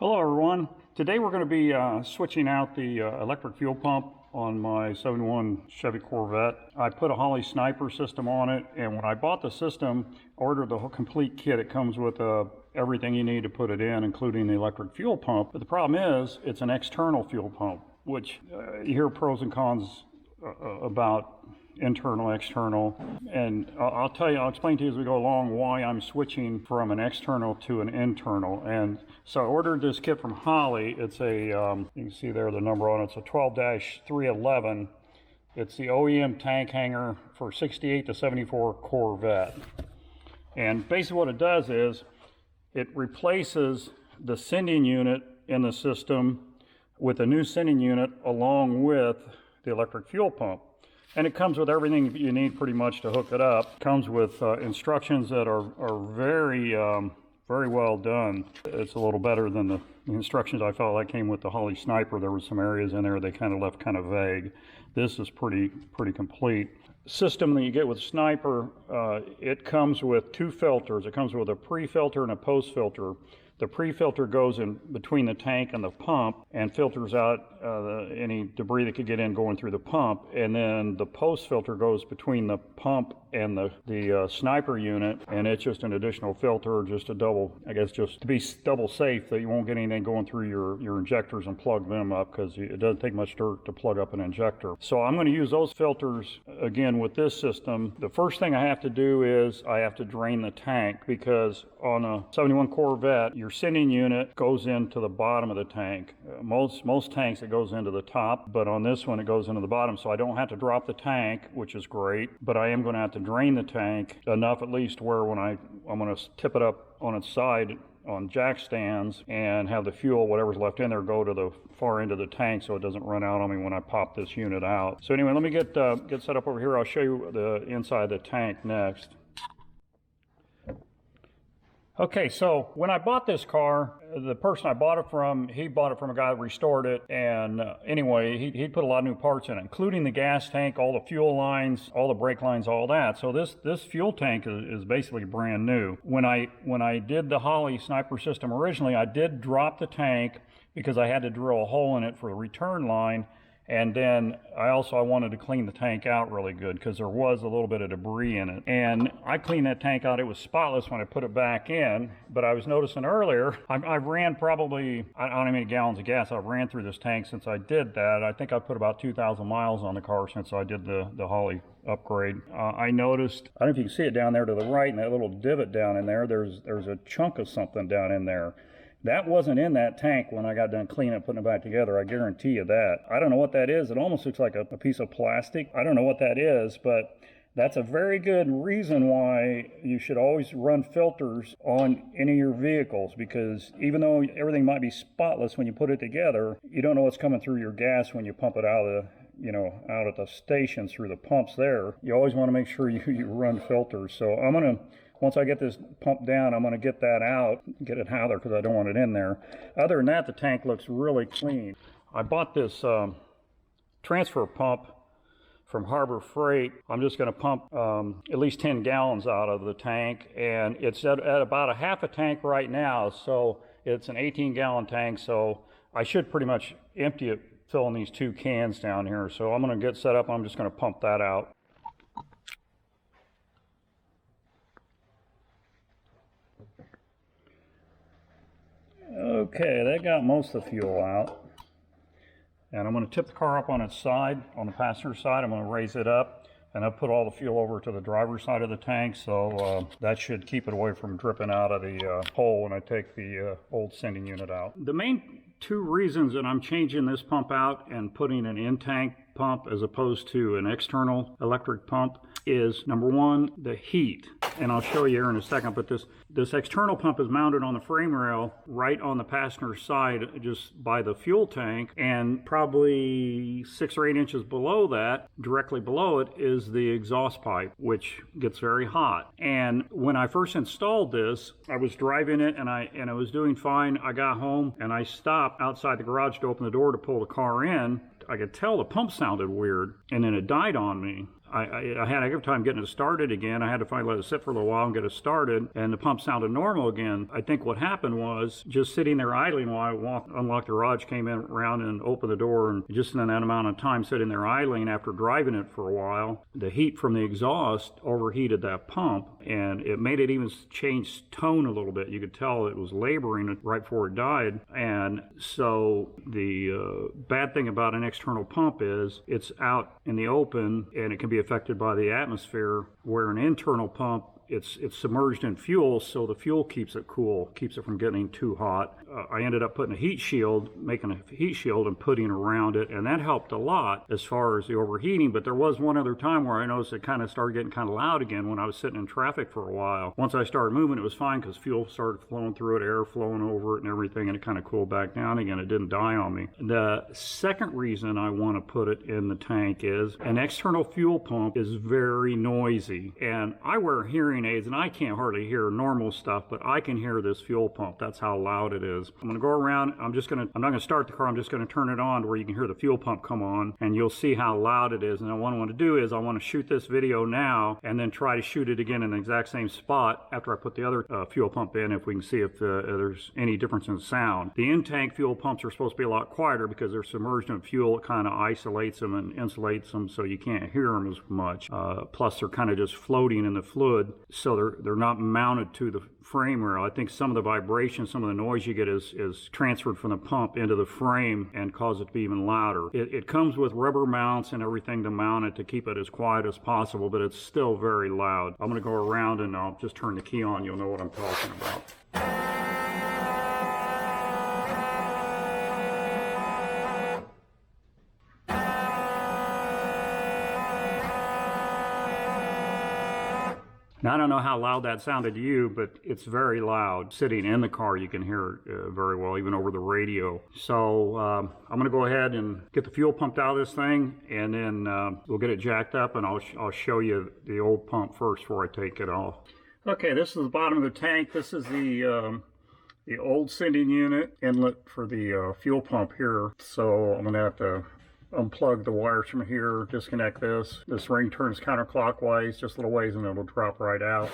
Hello everyone. Today we're going to be switching out the electric fuel pump on my 71 Chevy Corvette. I put a Holley Sniper system on it, and when I bought the system, I ordered the whole complete kit. It comes with everything you need to put it in, including the electric fuel pump. But the problem is it's an external fuel pump, which you hear pros and cons about internal, external, and I'll explain to you as we go along why I'm switching from an external to an internal. And so I ordered this kit from Holley. It's a, you can see there the number on it, it's a 12-311. It's the OEM tank hanger for 68 to 74 Corvette. And basically what it does is it replaces the sending unit in the system with a new sending unit along with the electric fuel pump. And it comes with everything you need pretty much to hook it up. It comes with instructions that are very, very well done. It's a little better than the instructions I felt like came with the Holley Sniper. There were some areas in there they kind of left kind of vague. This is pretty complete. System that you get with Sniper, it comes with two filters. It comes with a pre-filter and a post-filter. The pre-filter goes in between the tank and the pump and filters out any debris that could get in going through the pump. And then the post-filter goes between the pump and the Sniper unit, and it's just an additional filter, just a double, I guess, just to be double safe that you won't get anything going through your injectors and plug them up, because it doesn't take much dirt to plug up an injector. So I'm going to use those filters again with this system. The first thing I have to do is I have to drain the tank, because on a 71 Corvette, your sending unit goes into the bottom of the tank. Most tanks it goes into the top, but on this one it goes into the bottom, so I don't have to drop the tank, which is great, but I am going to have to drain the tank enough at least where when I'm going to tip it up on its side on jack stands and have the fuel, whatever's left in there, go to the far end of the tank so it doesn't run out on me when I pop this unit out. So anyway, let me get set up over here. I'll show you the inside of the tank next. Okay, so when I bought this car, the person I bought it from, he bought it from a guy that restored it, and anyway, he put a lot of new parts in it, including the gas tank, all the fuel lines, all the brake lines, all that. So this fuel tank is basically brand new. When I did the Holley Sniper system originally, I did drop the tank because I had to drill a hole in it for the return line. And then I wanted to clean the tank out really good because there was a little bit of debris in it. And I cleaned that tank out. It was spotless when I put it back in. But I was noticing earlier, I ran probably, I don't know how many gallons of gas I've ran through this tank since I did that. I think I put about 2,000 miles on the car since I did the Holley upgrade. I noticed, I don't know if you can see it down there to the right, in that little divot down in there, there's a chunk of something down in there. That wasn't in that tank when I got done cleaning and putting it back together. I guarantee you that. I don't know what that is. It almost looks like a piece of plastic. I don't know what that is, but that's a very good reason why you should always run filters on any of your vehicles, because even though everything might be spotless when you put it together, you don't know what's coming through your gas when you pump it out of out at the stations through the pumps there. You always want to make sure you run filters. So once I get this pump down, I'm going to get that out, get it out of there because I don't want it in there. Other than that, the tank looks really clean. I bought this transfer pump from Harbor Freight. I'm just going to pump at least 10 gallons out of the tank, and it's at about a half a tank right now, so it's an 18-gallon tank, so I should pretty much empty it, filling these two cans down here. So I'm going to get set up. I'm just going to pump that out. Okay, that got most of the fuel out. And I'm going to tip the car up on its side, on the passenger side. I'm going to raise it up, and I'll put all the fuel over to the driver's side of the tank, so that should keep it away from dripping out of the hole when I take the old sending unit out. The main two reasons that I'm changing this pump out and putting an in-tank pump as opposed to an external electric pump is, number one, the heat. And I'll show you here in a second, but this external pump is mounted on the frame rail right on the passenger side just by the fuel tank, and probably 6 or 8 inches below that, directly below it, is the exhaust pipe, which gets very hot. And when I first installed this, I was driving it and I was doing fine. I got home and I stopped outside the garage to open the door to pull the car in. I could tell the pump sounded weird, and then it died on me. I had a good time getting it started again. I had to finally let it sit for a little while and get it started, and the pump sounded normal again. I think what happened was just sitting there idling while I unlocked the garage, came in around and opened the door, and just in that amount of time sitting there idling after driving it for a while, the heat from the exhaust overheated that pump, and it made it even change tone a little bit. You could tell it was laboring it right before it died. And so the bad thing about an external pump is it's out in the open and it can be affected by the atmosphere, where an internal pump, it's submerged in fuel, so the fuel keeps it cool, keeps it from getting too hot. I ended up putting a heat shield, making a heat shield and putting around it, and that helped a lot as far as the overheating. But there was one other time where I noticed it kind of started getting kind of loud again when I was sitting in traffic for a while. Once I started moving, it was fine because fuel started flowing through it, air flowing over it and everything, and it kind of cooled back down again. It didn't die on me. The second reason I want to put it in the tank is an external fuel pump is very noisy, and I wear hearing aids and I can't hardly hear normal stuff, but I can hear this fuel pump. That's how loud it is. I'm gonna go around, I'm not gonna start the car, I'm just gonna turn it on to where you can hear the fuel pump come on, and you'll see how loud it is. And what I want to do is I want to shoot this video now and then try to shoot it again in the exact same spot after I put the other fuel pump in, if we can see if there's any difference in sound. The in-tank fuel pumps are supposed to be a lot quieter because they're submerged in fuel. It kind of isolates them and insulates them so you can't hear them as much. Plus they're kind of just floating in the fluid, so they're not mounted to the frame rail. I think some of the vibration, some of the noise you get is transferred from the pump into the frame and cause it to be even louder. It comes with rubber mounts and everything to mount it to keep it as quiet as possible, but it's still very loud. I'm going to go around and I'll just turn the key on. You'll know what I'm talking about. Now, I don't know how loud that sounded to you, but it's very loud. Sitting in the car, you can hear it very well, even over the radio. So I'm going to go ahead and get the fuel pumped out of this thing, and then we'll get it jacked up, and I'll show you the old pump first before I take it off. Okay, this is the bottom of the tank. This is the old sending unit inlet for the fuel pump here. So I'm going to have to unplug the wires from here, disconnect this. This ring turns counterclockwise just a little ways and it'll drop right out.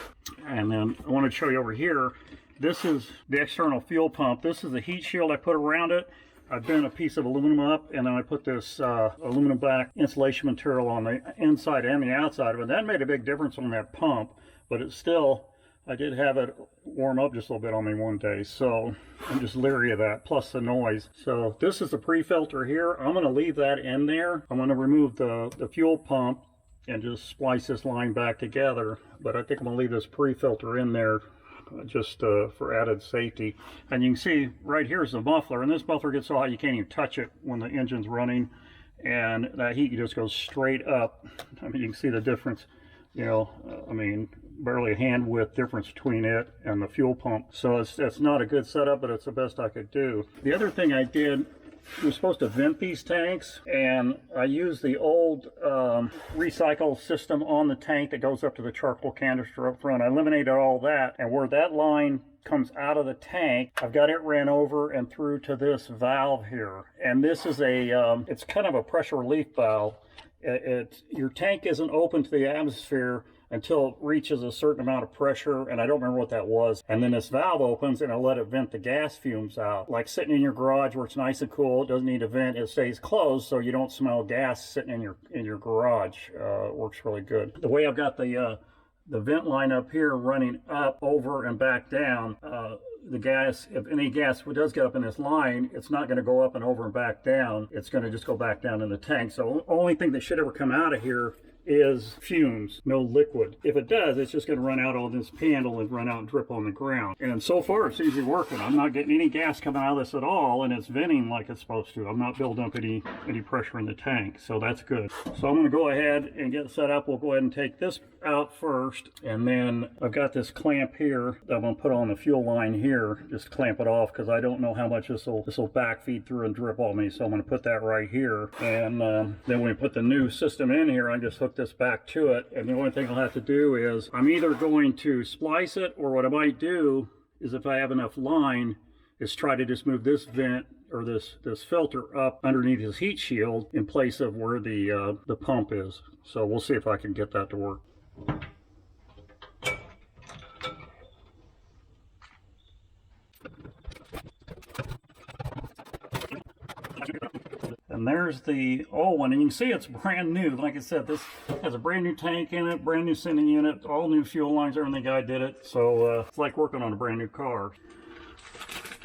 And then I want to show you over here, this is the external fuel pump. This is the heat shield I put around it. I bent a piece of aluminum up, and then I put this aluminum black insulation material on the inside and the outside of it. That made a big difference on that pump, but it's still, I did have it warm up just a little bit on me one day, so I'm just leery of that, plus the noise. So this is the pre-filter here. I'm going to leave that in there. I'm going to remove the fuel pump and just splice this line back together, but I think I'm going to leave this pre-filter in there just for added safety. And you can see right here is the muffler, and this muffler gets so hot you can't even touch it when the engine's running, and that heat just goes straight up. I mean, you can see the difference, you know, I mean, barely a hand width difference between it and the fuel pump. So it's not a good setup, but it's the best I could do. The other thing I did, you're supposed to vent these tanks, and I used the old recycle system on the tank that goes up to the charcoal canister up front. I eliminated all that, and where that line comes out of the tank, I've got it ran over and through to this valve here. And this is it's kind of a pressure relief valve. Your tank isn't open to the atmosphere until it reaches a certain amount of pressure, and I don't remember what that was. And then this valve opens and it'll let it vent the gas fumes out. Like sitting in your garage where it's nice and cool, it doesn't need to vent, it stays closed so you don't smell gas sitting in your garage. It works really good. The way I've got the vent line up here running up, over, and back down, the gas, if any gas does get up in this line, it's not going to go up and over and back down. It's going to just go back down in the tank. So the only thing that should ever come out of here is fumes, no liquid. If it does, it's just going to run out on this panel and run out and drip on the ground. And so far, it seems to be working. I'm not getting any gas coming out of this at all, and it's venting like it's supposed to. I'm not building up any pressure in the tank, so that's good. So I'm going to go ahead and get it set up. We'll go ahead and take this out first, and then I've got this clamp here that I'm going to put on the fuel line here, just clamp it off, because I don't know how much this will backfeed through and drip on me, so I'm going to put that right here. And then when we put the new system in here, I just hook this back to it, and the only thing I'll have to do is I'm either going to splice it, or what I might do is, if I have enough line, is try to just move this vent or this filter up underneath his heat shield in place of where the pump is. So we'll see if I can get that to work. And there's the old one, and you can see it's brand new. Like I said, this has a brand new tank in it, brand new sending unit, all new fuel lines, everything. The guy did it, so it's like working on a brand new car.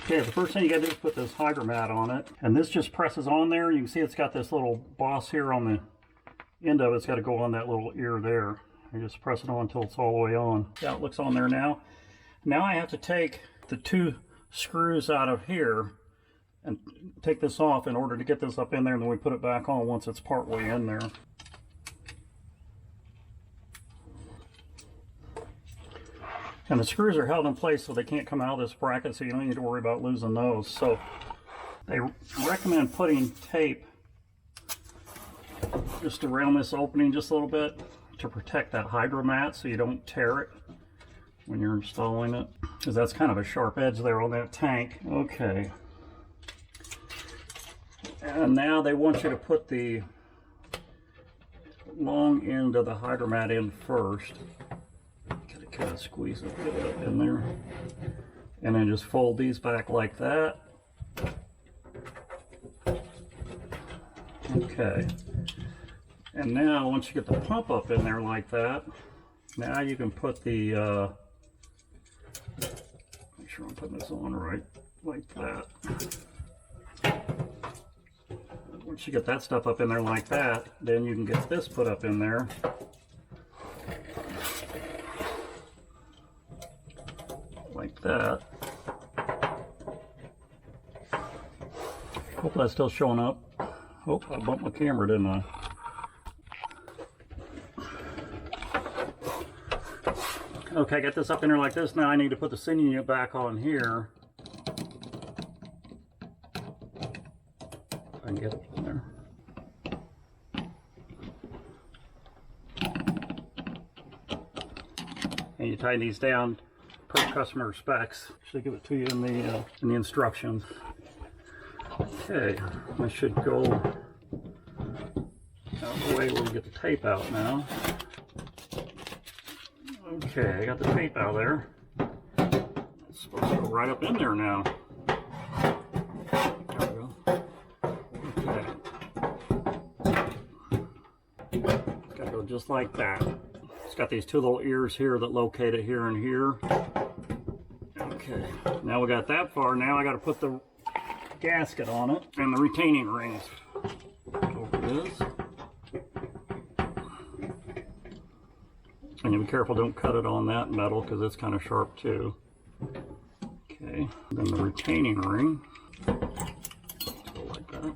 Okay, the first thing you gotta do is put this hydromat on it, and this just presses on there. You can see it's got this little boss here on the end of it. It's got to go on that little ear there. You just press it on until it's all the way on. Yeah, it looks on there now. Now I have to take the 2 screws out of here and take this off in order to get this up in there, and then we put it back on once it's partway in there. And the screws are held in place so they can't come out of this bracket, so you don't need to worry about losing those. So they recommend putting tape just around this opening just a little bit to protect that hydromat so you don't tear it when you're installing it, because that's kind of a sharp edge there on that tank. Okay. And now they want you to put the long end of the hydromat in first. Gotta kind of squeeze it, get it up in there. And then just fold these back like that. Okay. And now once you get the pump up in there like that, now you can put the, make sure I'm putting this on right, like that. Once you get that stuff up in there like that, then you can get this put up in there. Like that. Hope that's still showing up. Oh, I bumped my camera, didn't I? Okay, I got this up in there like this. Now I need to put the sending unit back on here. I can get it in there. And you tighten these down per customer specs. Should give it to you in the instructions. Okay, I should go out the way where we get the tape out now. Okay, I got the tape out there. It's supposed to go right up in there now. There we go. Okay. It's got to go just like that. It's got these 2 little ears here that locate it here and here. Okay, now we got that far. Now I got to put the gasket on it and the retaining rings over this. And you be careful, don't cut it on that metal because it's kind of sharp too. Okay, then the retaining ring, go like that.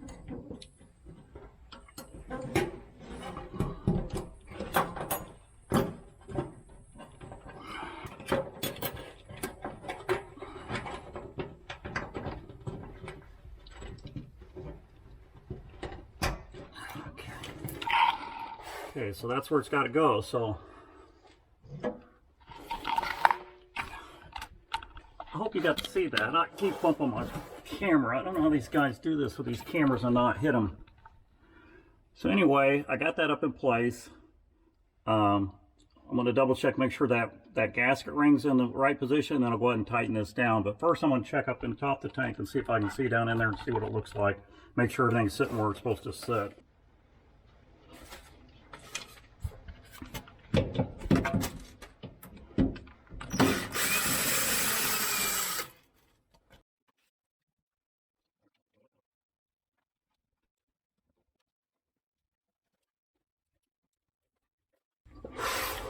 Okay, so that's where it's got to go. So I hope you got to see that. I keep bumping my camera. I don't know how these guys do this with these cameras and not hit them. So anyway, I got that up in place. I'm going to double check, make sure that gasket ring's in the right position, then I'll go ahead and tighten this down. But first I'm going to check up in the top of the tank and see if I can see down in there and see what it looks like. Make sure everything's sitting where it's supposed to sit.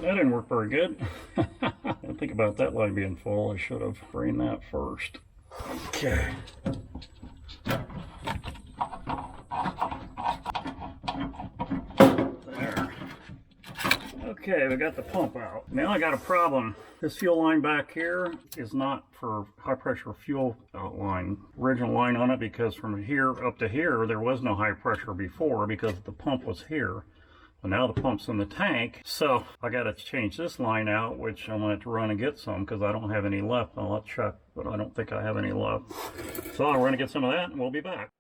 That didn't work very good. I didn't think about that line being full. I should have drained that first. Okay. There. Okay, we got the pump out. Now I got a problem. This fuel line back here is not for high pressure fuel line. Original line on it, because from here up to here there was no high pressure before because the pump was here. But now the pump's in the tank, so I got to change this line out, which I'm going to have to run and get some because I don't have any left. I'll have to check, but I don't think I have any left. So we're going to get some of that and we'll be back.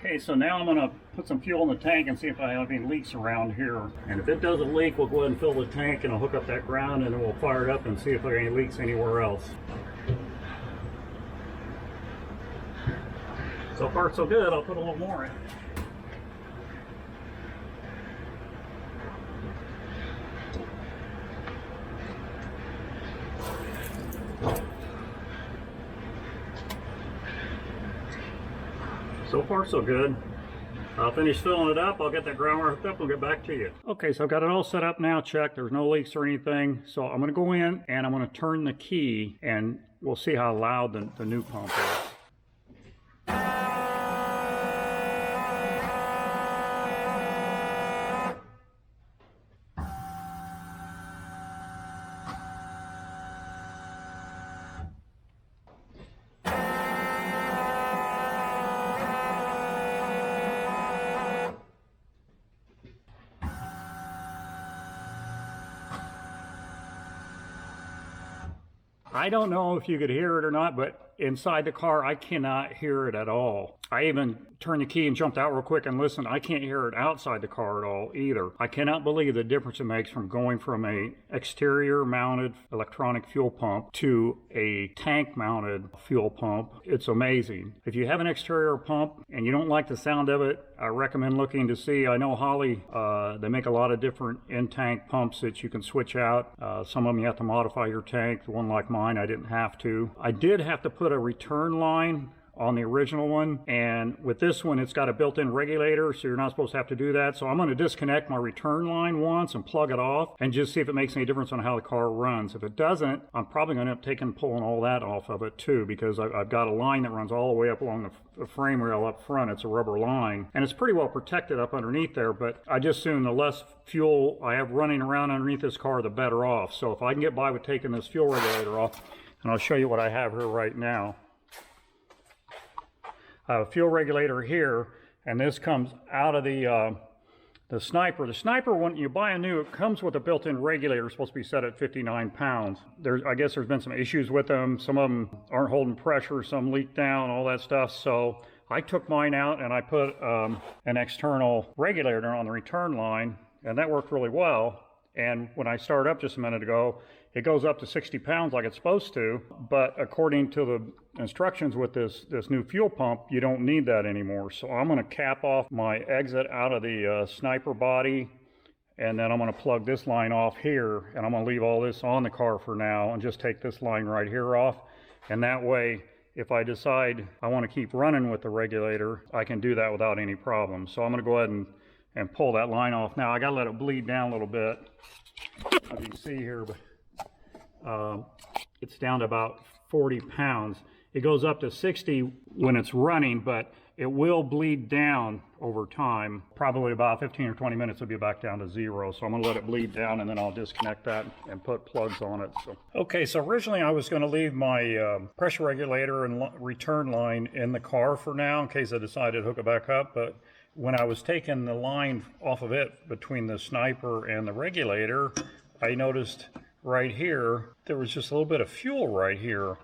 Okay, so now I'm going to put some fuel in the tank and see if I have any leaks around here. And if it doesn't leak, we'll go ahead and fill the tank and I'll hook up that ground and then we'll fire it up and see if there are any leaks anywhere else. So far so good, I'll put a little more in. So far so good. I'll finish filling it up, I'll get that ground hooked up, we'll get back to you. Okay, so I've got it all set up now, checked, there's no leaks or anything. So I'm gonna go in and I'm gonna turn the key and we'll see how loud the new pump is. I don't know if you could hear it or not, but inside the car, I cannot hear it at all. I even turned the key and jumped out real quick and listened. I can't hear it outside the car at all either. I cannot believe the difference it makes from going from a exterior mounted electronic fuel pump to a tank mounted fuel pump. It's amazing. If you have an exterior pump and you don't like the sound of it, I recommend looking to see. I know Holley, they make a lot of different in-tank pumps that you can switch out. Some of them you have to modify your tank. The one like mine, I didn't have to. I did have to put a return line on the original one, and with this one it's got a built-in regulator, so you're not supposed to have to do that. So I'm going to disconnect my return line once and plug it off and just see if it makes any difference on how the car runs. If it doesn't, I'm probably going to end up pulling all that off of it too, because I've got a line that runs all the way up along the frame rail up front. It's a rubber line and it's pretty well protected up underneath there, but I just assume the less fuel I have running around underneath this car, the better off. So if I can get by with taking this fuel regulator off, and I'll show you what I have here right now. I have a fuel regulator here, and this comes out of the Sniper. The Sniper, when you buy a new, it comes with a built-in regulator. It's supposed to be set at 59 pounds. I guess there's been some issues with them. Some of them aren't holding pressure, some leak down, all that stuff. So I took mine out and I put an external regulator on the return line, and that worked really well. And when I started up just a minute ago, it goes up to 60 pounds like it's supposed to, but according to the instructions with this new fuel pump, you don't need that anymore. So I'm going to cap off my exit out of the Sniper body, and then I'm going to plug this line off here, and I'm going to leave all this on the car for now and just take this line right here off. And that way, if I decide I want to keep running with the regulator, I can do that without any problem. So I'm going to go ahead and pull that line off. Now I got to let it bleed down a little bit, as you can see here, but it's down to about 40 pounds. It goes up to 60 when it's running, but it will bleed down over time. Probably about 15 or 20 minutes it'll be back down to 0. So I'm going to let it bleed down, and then I'll disconnect that and put plugs on it. Okay, so originally I was going to leave my pressure regulator and return line in the car for now in case I decided to hook it back up, but when I was taking the line off of it between the Sniper and the regulator, I noticed right here there was just a little bit of fuel right here,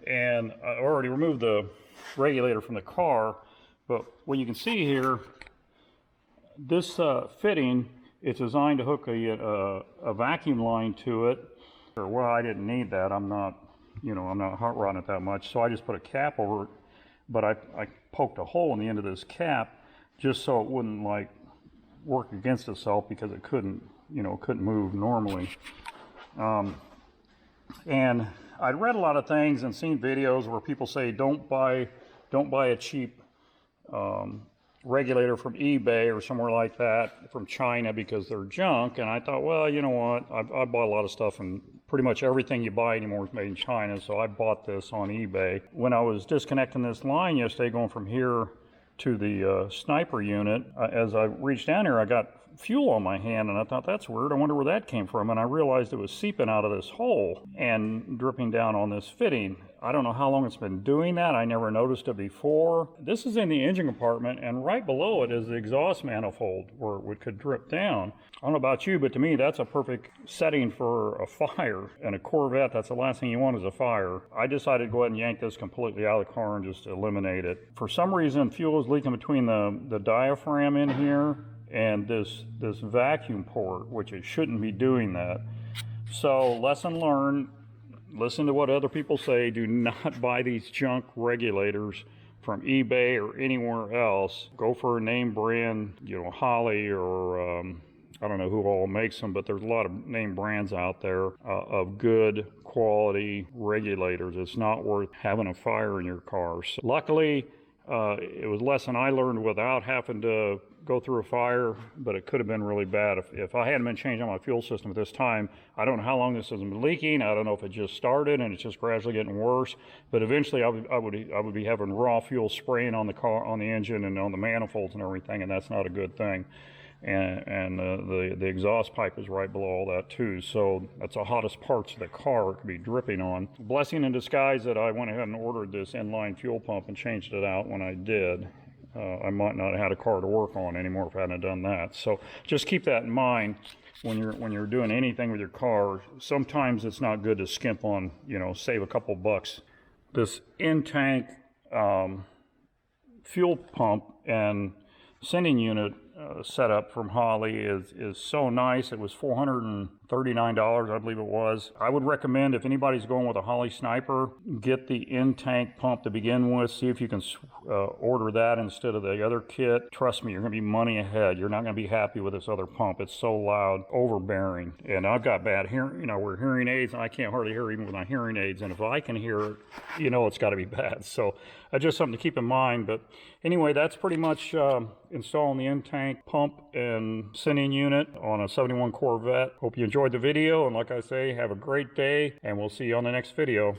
and I already removed the regulator from the car. But what you can see here, this fitting, it's designed to hook a vacuum line to it. Well, I didn't need that. I'm not hot rodding it that much, so I just put a cap over it. But I poked a hole in the end of this cap just so it wouldn't like work against itself, because it couldn't move normally. And I'd read a lot of things and seen videos where people say don't buy a cheap regulator from eBay or somewhere like that from China because they're junk. And I thought, well, you know what, I bought a lot of stuff, and pretty much everything you buy anymore is made in China, so I bought this on eBay. When I was disconnecting this line yesterday going from here to the Sniper unit, as I reached down here, I got fuel on my hand, and I thought, that's weird, I wonder where that came from. And I realized it was seeping out of this hole and dripping down on this fitting. I don't know how long it's been doing that. I never noticed it before. This is in the engine compartment, and right below it is the exhaust manifold where it could drip down. I don't know about you, but to me that's a perfect setting for a fire. And a Corvette, that's the last thing you want is a fire. I decided to go ahead and yank this completely out of the car and just eliminate it. For some reason, fuel is leaking between the diaphragm in here and this vacuum port, which it shouldn't be doing that. So lesson learned, listen to what other people say. Do not buy these junk regulators from eBay or anywhere else. Go for a name brand, Holley, or I don't know who all makes them, but there's a lot of name brands out there of good quality regulators. It's not worth having a fire in your car. So luckily, it was a lesson I learned without having to go through a fire, but it could have been really bad. If I hadn't been changing my fuel system at this time, I don't know how long this has been leaking. I don't know if it just started and it's just gradually getting worse, but eventually I would be having raw fuel spraying on the car, on the engine and on the manifolds and everything, and that's not a good thing. And the exhaust pipe is right below all that too, so that's the hottest parts of the car it could be dripping on. Blessing in disguise that I went ahead and ordered this inline fuel pump and changed it out when I did. I might not have had a car to work on anymore if I hadn't done that. So just keep that in mind when you're doing anything with your car. Sometimes it's not good to skimp on, save a couple bucks This in-tank fuel pump and sending unit setup from Holley is so nice. It was $439, I believe it was. I would recommend, if anybody's going with a Holley Sniper, get the in-tank pump to begin with. See if you can order that instead of the other kit. Trust me, you're going to be money ahead. You're not going to be happy with this other pump. It's so loud, overbearing. And I've got bad hearing, you know, we're hearing aids, and I can't hardly hear even with my hearing aids. And if I can hear it, you know it's got to be bad. So just something to keep in mind. But anyway, that's pretty much installing the in-tank pump and sending unit on a 71 Corvette. Hope you enjoyed the video, and like I say, have a great day, and we'll see you on the next video.